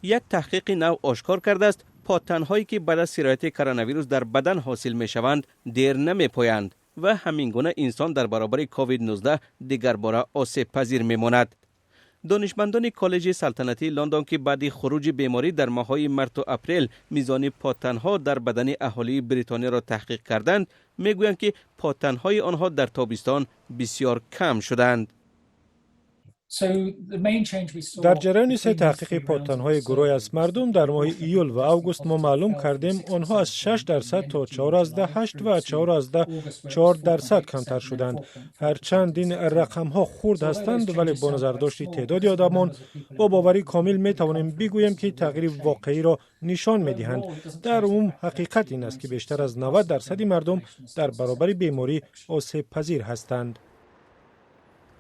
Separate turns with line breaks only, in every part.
یک تحقیق نو آشکار کرده است پادتن‌هایی که بعد از سرایت کرونا ویروس در بدن حاصل می‌شوند دیر نمی‌پایند و همین گونه انسان در برابر کووید 19 دیگر باره آسیب پذیر می‌ماند. دانشمندان کالج سلطنتی لندن که بعد خروج بیماری در ماه‌های مارس و اپریل میزان پادتن‌ها در بدن اهالی بریتانیا را تحقیق کردند، میگویند که پادتن‌های آنها در تابستان بسیار کم شدند.
در جریان سه تحقیق پادتن‌های گروه از مردم در ماه ایول و اوگوست ما معلوم کردیم آنها از 6% تا 4.8 و 4.4% کمتر شدند. هرچند این رقم‌ها خرد هستند ولی با نظر داشت تعداد آدمان با باوری کامل می توانیم بگوییم که تغییر واقعی را نشان می‌دهند. در عموم حقیقت این است که بیشتر از 90% مردم در برابر بیماری آسیب پذیر هستند.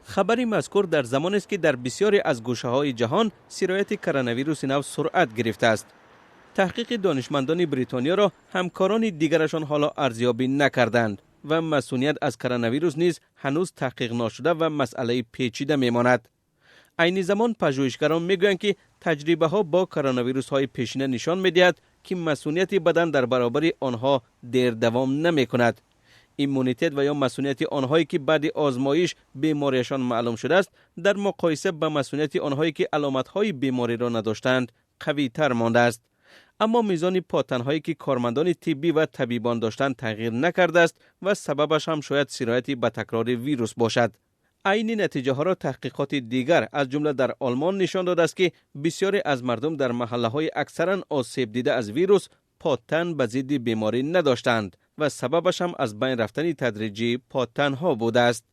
خبری مذکور در زمانی است که در بسیاری از گوشه‌های جهان سرایت کرونا ویروس نو سرعت گرفته است. تحقیق دانشمندان بریتانیا را همکاران دیگرشان حالا ارزیابی نکردند و مسئولیت از کرونا ویروس نیز هنوز تحقیق نشده و مسئله پیچیده میماند. عین زمان پژوهشگران میگویند که تجربه ها با کرونا ویروس های پیشینه نشان میدهد که مسئولیت بدن در برابر آنها دیر دوام نمیکند. ایمونیتت و یا مسئولیت آنهایی که بعد آزمایش بیماریشان معلوم شده است در مقایسه با مسئولیت آنهایی که علامت‌های بیماری را نداشتند قوی تر مانده است. اما میزان پادتن‌هایی که کارمندان طبی و طبیبان داشتند تغییر نکرده است و سببش هم شاید سرایت به تکرار ویروس باشد. عین نتیجه ها را تحقیقات دیگر از جمله در آلمان نشان داده است که بسیاری از مردم در محله‌های اکثرا آسیب دیده از ویروس پادتن به ضد بیماری نداشتند و سببش هم از بین رفتن تدریجی پادتن‌ها بوده است.